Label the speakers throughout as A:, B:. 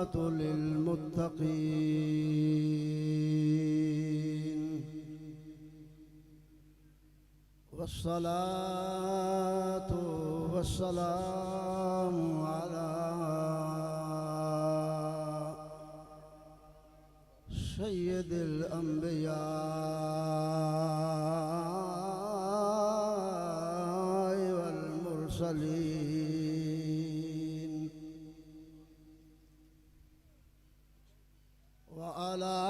A: والعاقبة للمتقين والصلاة والسلام على سيد الأنبياء والمرسلين وعلى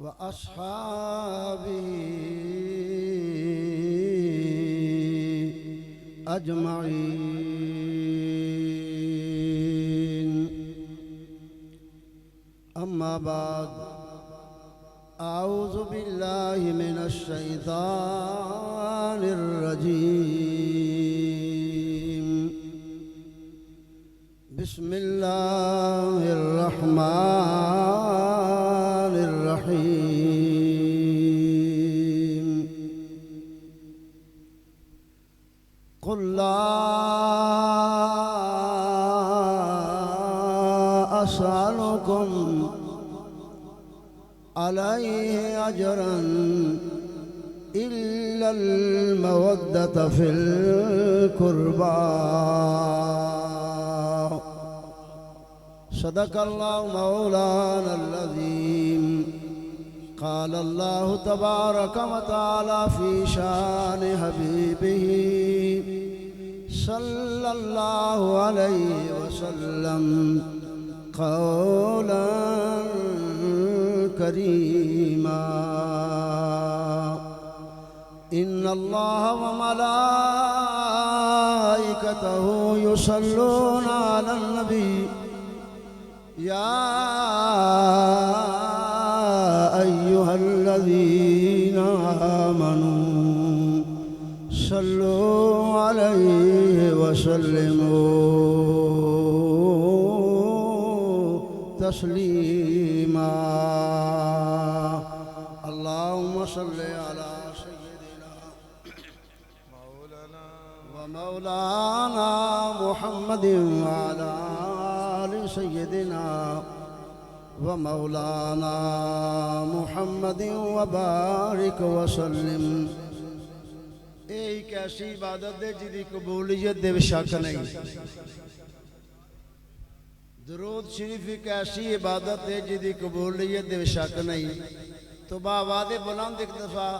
A: وأصحابه أجمعين. أما بعد، أعوذ بالله من الشيطان الرجيم. بسم الله الرحمن الرحيم. قل لا أسألكم عليه أجرا إلا المودة في القربى. صدق الله مولانا العظيم. قال الله تبارك وتعالى في شان حبيبه صلى الله عليه وسلم قولا كريما. إن الله وملائكته يصلون على النبي يا أيها الذين آمنوا صلوا عليه وسلموا تسليما. اللهم صل على سيدنا ومولانا محمد وعلى آل سيدنا ومولانا محمد وبارك وسلم. ایک ایسی عبادت ہے جدی قبولیت دے شک نہیں. درود شریف ایک ایسی عبادت ہے جدی قبولیت دے شک نہیں. تو باواد بلند ایک دفعہ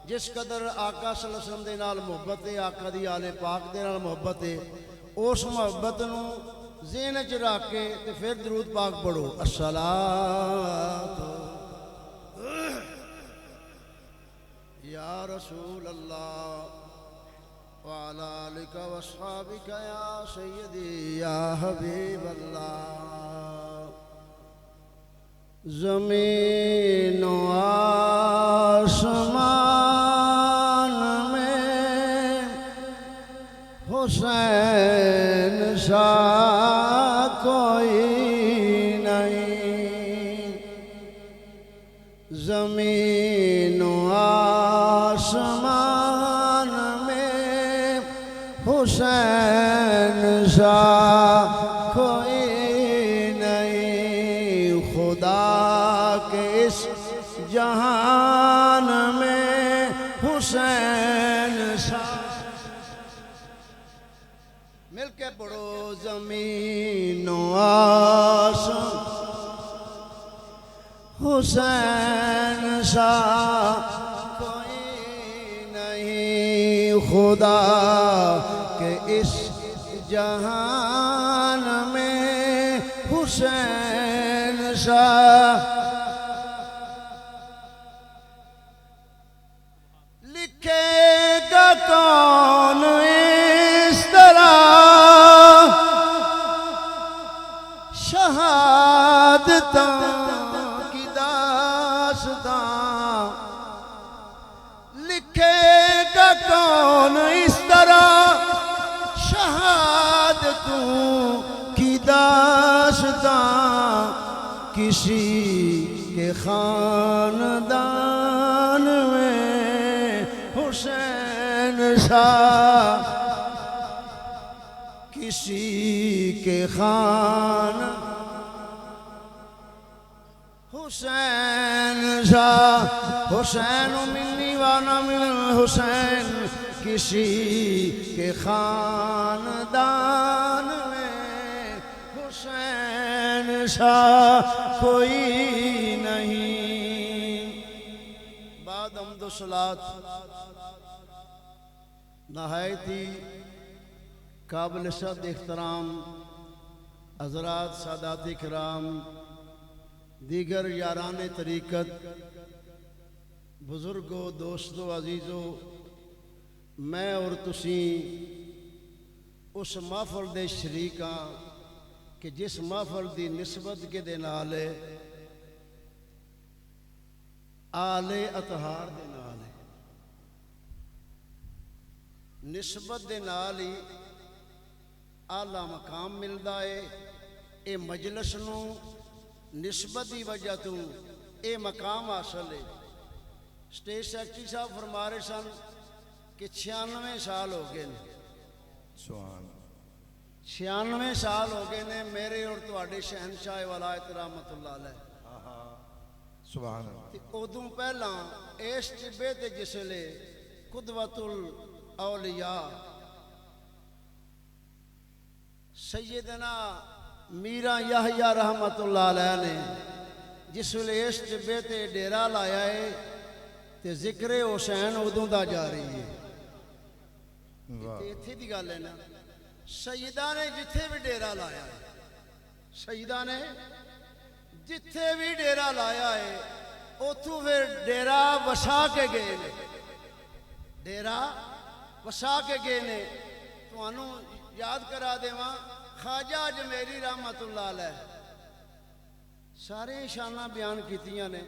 A: جس قدر آقا صلی اللہ علیہ وسلم دے نال محبت ہے، آقا دی آل پاک دے نال محبت ہے، اس محبت نو ذہن چ رکھ کے تے پھر درود پاک پڑھو. الصلاۃ یا رسول اللہ وعلی آلک واصحابک یا سیدی یا حبیب اللہ. زمین و آسمان میں حسین سا کوئی نہیں. زمین و آسمان میں حسین سا کوئی نہیں. خدا کے اس جہان میں حسین سا. مل کے پڑھو. زمین و آسمان حسین سا کوئی نہیں. خدا کے اس جہان میں حسین سا. لکھے گا کون اس طرح شہادت خاندان میں حسین شاہ، کسی کے خان حسین شاہ، حسین منی وانا من الحسین، کسی کے خاندان میں حسین شاہ کوئی نہیں۔ بعد حمد و صلات نہایت ہی قابل صد احترام حضرات، سادات کرام، دیگر یاران طریقت، بزرگوں، دوستوں، عزیزوں، میں اور تسی اس محفل دے شریک ہاں کہ جس محفل دی نسبت کے دے نال آل اطہار دے نال نسبت دے نال ہی اعلیٰ مقام ملدا ہے۔ اے مجلس نو نسبت دی وجہ تو اے مقام حاصل ہے۔ سٹیج سیکٹری صاحب فرما رہے سن کہ 96 سال ہو گئے نے، 96 سال ہو گئے نے میرے اور تواڈے شہنشاہ ولایت رحمت اللہ علیہ۔
B: سبحان اللہ۔
A: ادوں پہلا اس ٹبے تے جسلے قدوۃ الاولیاء سیدنا میرا یحییٰ رحمت اللہ علیہ نے جس ویلے اس ٹبے تے ڈیرا لایا ہے تے ذکر حسین ادوں دا جاری ہے۔ اتھے دی گل ہے نا، سیدہ نے جتھے بھی ڈیرا لایا ہے، سیدہ نے جتھے بھی ڈیرا لایا ہے اتھوں پھر ڈیرا وسا کے گئے نے، ڈیرا وسا کے گئے نے۔ تمہانوں یاد کرا دیواں خواجہ اجمیری رحمت اللہ علیہ سارے شانہ بیان کیتیاں نے،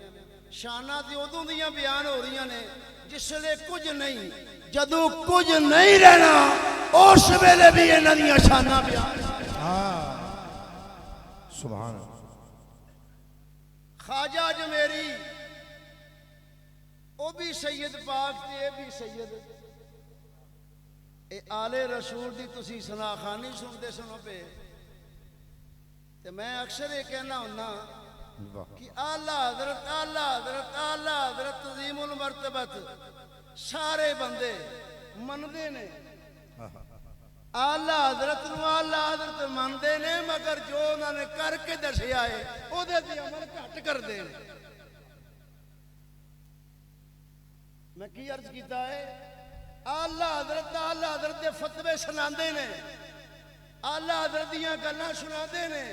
A: شانہ تے ادوں دیاں بیان ہو رہی نے جس لئے کچھ نہیں، جدوں کچھ نہیں رہنا اس ویلے بھی انہاں دیاں شانہ بیان۔
B: سبحان اللہ۔
A: خواجہ اجمیری او بھی سید پاک تے اے بھی سید، اے آل رسول دی تسی سنا خانی سنتے سنو پہ تے میں اکثر یہ کہنا ہونا کہ اعلیٰ حضرت اعلیٰ حضرت اعلیٰ حضرت عظیم المرتبت سارے بندے مندے نے، اعلیٰ حضرت نو اعلیٰ حضرت مندے نے، مگر جو انہوں نے کر کے دسیا ہے او دے دی عمل گھٹ کر دے۔ میں کی عرض کیتا ہے، اعلیٰ حضرت دے فتوے سناندے نے، اعلیٰ حضرت دیاں گلاں سناندے نے،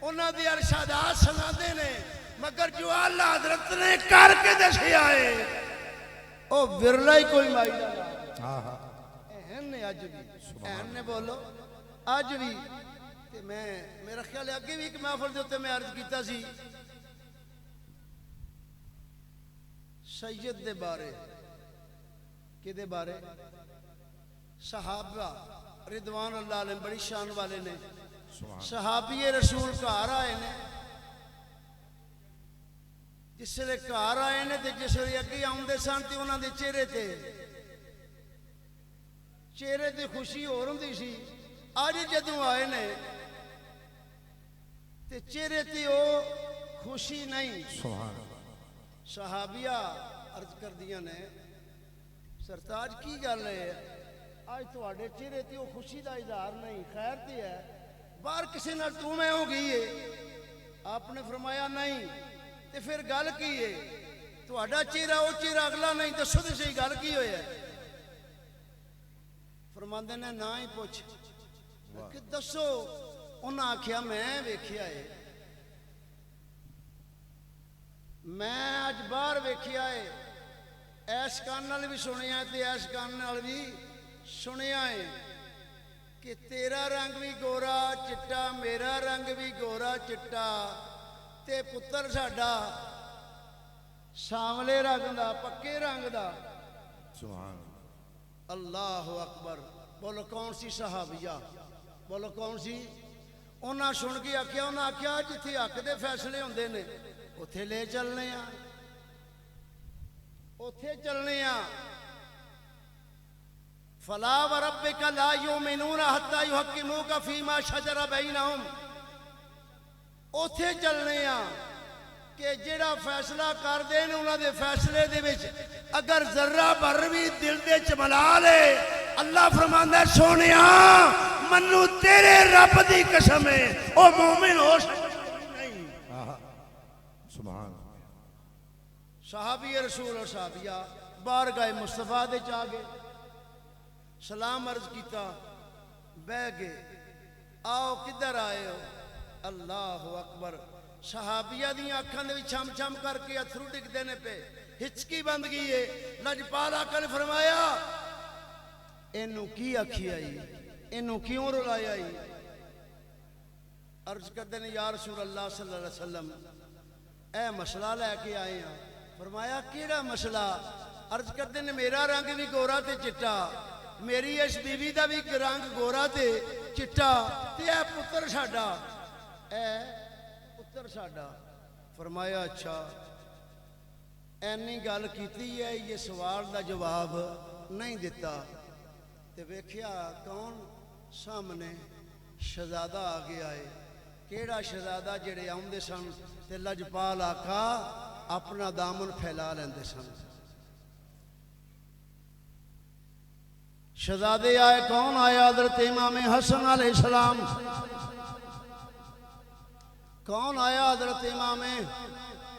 A: انہاں دی ارشادات سناندے نے، مگر جو اعلیٰ حضرت نے کر کے دسیا ہے او ورلا ہی کوئی مائی ڈالا۔ اہن نے اج بھی، اہن نے بولو اج بھی۔ تے میں میرا خیال ہے اگے بھی ایک محفل دے اوتے میں عرض کیتا سی سید دے بارے، کدے بارے؟ صحابہ رضوان اللہ علیہ بڑی شان والے نے، صحابی رسول گھر آئے نے، جس لئے گھر آئے نے تے جس لئے اگے آؤندے سن تے انہاں دے چہرے تے خوشی ہو رہی سی۔ اج جدوں آئے نے تے چہرے تے او خوشی نہیں۔ صحابیہ عرض کر دیا نے سرتاج کی گل ہے آج تواڈے چہرے تے او خوشی دا اظہار نہیں، خیر تے ہے باہر کسی نال تو میں ہو گئی ہے؟ آپ نے فرمایا نہیں، تے پھر گل کی ہے؟ تواڈا چہرہ او چہرہ اگلا نہیں، دسو تے صحیح گل کی ہوئی ہے؟ فرماندے نے نہ ہی پوچھ کہ دسو، انہاں آکھیا میں ویکھیا ہے، میں اج باہر ویکھیا ہے، ایس کان نال بھی سنیا تے ایس کان نال بھی سنیا ہے کہ تیرا رنگ بھی گورا چٹا، میرا رنگ بھی گورا چٹا، تے پتر ساڈا سانولے رنگ دا، پکے رنگ دا۔
B: سبحان
A: اللہ اکبر۔ بولو کون سی صحابیہ؟ بولو کون سی؟ انہاں سن کے آکھیا، انہاں آکھیا جتھے حق دے فیصلے ہوندے نے ਉੱਥੇ ਲੈ ਚੱਲਨੇ ਆ, ਉੱਥੇ ਚੱਲਨੇ ਆ। فلا وربك لا يؤمنون حتى يحكموك فيما شجر بينهم، ਉੱਥੇ ਚੱਲਨੇ ਆ کہ جڑا فیصلہ کر دین انہاں دے فیصلے دے وچ اگر ذرہ بھر بھی دل دے چ ملا لے، اللہ فرماندا ہے سونیا منو تیرے رب دی قسم ہے او مومن ہو نہیں۔
B: سبحان
A: صحابی رسول اور صحابیہ بارگاہ مصطفیٰ دے چا گئے، سلام عرض کیتا، بہ گئے، آؤ کدھر آئے ہو؟ اللہ اکبر، صحابیہ دی آنکھاں دے وچ چھم چھم کر کے اتھرو ڈگ دینے پہ ہچکی بند گئی ہے۔ لجپال آقا نے فرمایا اینو کی آکھی آئی، اینو کیوں رلائی آئی؟ عرض کردے نے یا رسول اللہ صلی اللہ علیہ وسلم اے مسئلہ لے کے آئے ہیں۔ فرمایا کیڑا مسئلہ؟ عرض کردے نے میرا رنگ بھی گورا تے چٹا، میری اس بیوی دا بھی رنگ گورا تے چٹا، تے اے پتر ساڈا، اے پتر ساڈا۔ فرمایا اچھا اینی گل کیتی ہے، یہ سوال دا جواب نہیں دیتا۔ تے ویکھیا کون سامنے؟ شہزادہ آ گیا ہے۔ کیڑا شہزادہ؟ جڑے آوندے سن تے لجپال آقا اپنا دامن پھیلا لیندے سن۔ شہزادے آئے، کون آیا؟ حضرت امام حسن علیہ السلام۔ کون آیا؟ حضرت امام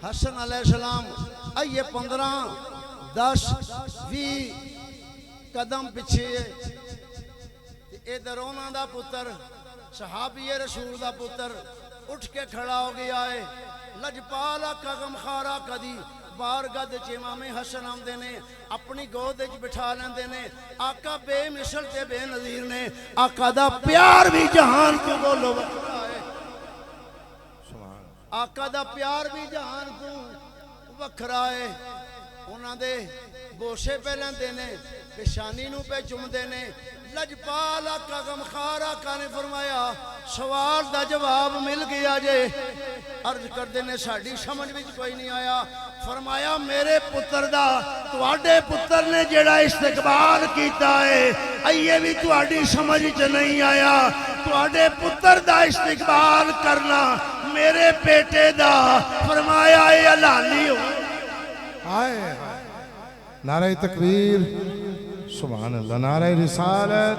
A: حسن علیہ السلام۔ آئیے 15 10 20 قدم پیچھے ادھر انہاں دا پتر صحابی رسول دا پتر اٹھ کے کھڑا ہو گیا ہے۔ لجپال آقا غمخار آقا دی بارگاہ وچ امام حسن آمدے نے، اپنی گود وچ بٹھا لیندے نے۔ آقا بے مثل تے بے نظیر نے، آقا دا پیار بھی جہان تو بولو وکھرا ہے۔ آقا دا پیار بھی جہان تو وکھرا ہے۔ انہاں دے بوسے پہ لیندے نے، پیشانی نو پہ چومدے نے۔ لجپال آقا غمخار آقا نے فرمایا سوال دا جواب مل گیا جے۔ عرض کردے نے ساڈی سمجھ وچ کوئی نہیں آیا۔ فرمایا میرے پتر دا تواڈے پتر نے جڑا استقبال کیتا ہے یہ بھی تواڈی سمجھ وچ نہیں آیا۔ تواڈے پتر دا استقبال کرنا میرے بیٹے دا فرمایا اے حلالی ہو۔
B: آئے نعرہ تکبیر، سبحان اللہ، نعرہ رسالت،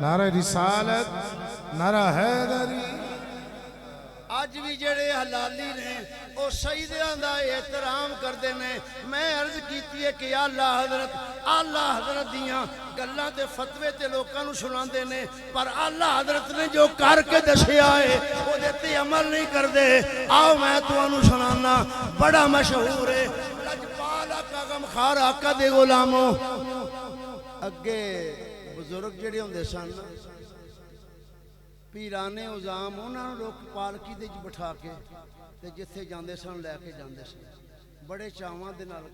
B: نعرہ رسالت، نعرہ حیدری۔
A: آج بھی جڑے حلالی نے او سیدیاں دا احترام کردے نے۔ میں عرض کیتی ہے کہ اللہ حضرت دیاں گلاں تے فتوے تے لوکاں نو سناندے نے، پر اللہ حضرت نے جو کر کے دسیا ہے او دے تے عمل نہیں کردے۔ آؤ میں تانوں سنانا، بڑا مشہور ہے۔ لجپال آقا غمخار آقا دے غلاموں، اگے بزرگ جڑے ہوندے سن پیرانے عظام، انہاں نوں لوک پالکی دے وچ بٹھا کے تے جتھے جاندے سن لے کے جاندے سن بڑے چاواں دے نال۔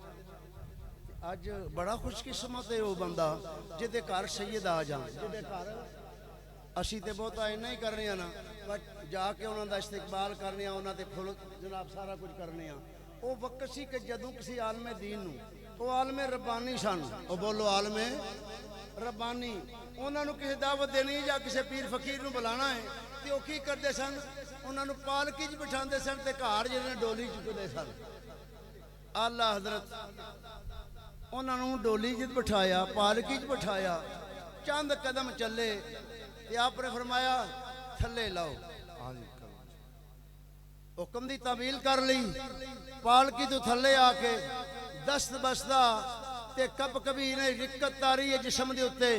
A: اج بڑا خوش قسمت ہے وہ بندہ جدے گھر سید آ جان، جدے گھر اسی تے بہت اینا ہی کرنے نا، جا کے انہاں دا استقبال کرنے، انہاں تے پھول جناب سارا کچھ کرنے۔ وہ وقت سی کہ جدوں کسی عالم دین نو، وہ عالم ربانی سن، وہ بولو عالم ربانی، انہاں نو کسی دعوت دینی یا کسی پیر فقیر نو بلانا ہے تے وہ کی کردے سن؟ انہاں نو پالکی وچ بٹھاندے سن تے گھر جڑے ڈولی چکدے سن۔ اللہ حضرت انہاں نو ڈولی وچ بٹھایا، پالکی وچ بٹھایا، چند قدم چلے تے آپ نے فرمایا تھلے لاؤ۔ حکم دی تعمیل کر لی، پالکی تو تھلے آ کے دست بسدا تے کب کبھی نے رکت تاری ہے جسم دے اتے۔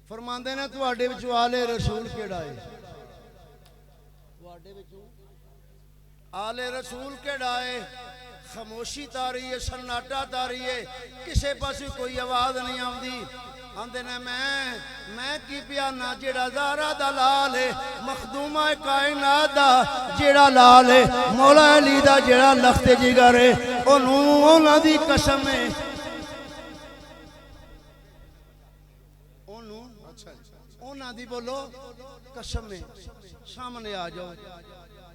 A: فرماندے نے تواڈے وچوں آل رسول کیڑا ہے؟ تواڈے وچوں آل رسول کیڑا ہے؟ خاموشی تاری ہے، سناٹا تاری ہے، کسے پاسے کوئی آواز نہیں آوندی۔ آندے نے میں کی پیانا جیڑا زہرا دا لال ہے، مخدومہ کائنات دا جیڑا لال ہے، مولا علی دا جیڑا لخت جگر ہے، انہوں دی قسم ہے، انہوں دی بولو قسم ہے۔ سامنے آ جاؤ،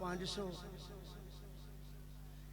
A: 500,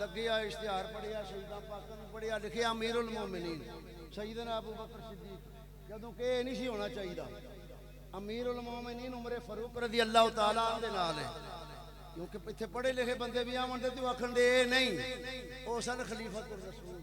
A: ਲੱਗਿਆ ਇਸ਼ਤਿਹਾਰ ਪੜਿਆ ਸ਼ਹੀਦਾਂ ਪਾਕਾਂ ਨੂੰ ਪੜਿਆ ਲਿਖਿਆ ਅਮੀਰੁਲ ਮੋਮਿਨੀਨ ਸੈਯਦਨਾ ਅਬੂ ਬਕਰ ਸਿੱਦੀਕ ਜਦੋਂ ਕਿ ਇਹ ਨਹੀਂ ਸੀ ਹੋਣਾ ਚਾਹੀਦਾ ਅਮੀਰੁਲ ਮੋਮਿਨੀਨ ਉਮਰ ਫਾਰੂਕ ਰਜ਼ੀ ਅੱਲਾਹੁ ਤਾਲਾ ਦੇ ਨਾਲ ਹੈ ਕਿਉਂਕਿ ਇੱਥੇ ਪੜ੍ਹੇ ਲਿਖੇ ਬੰਦੇ ਵੀ ਆਵਣ ਤੇ ਤੂੰ ਆਖਣ ਦੇ ਇਹ ਨਹੀਂ ਉਹ ਸਨ ਖਲੀਫਤੁਰ ਰਸੂਲ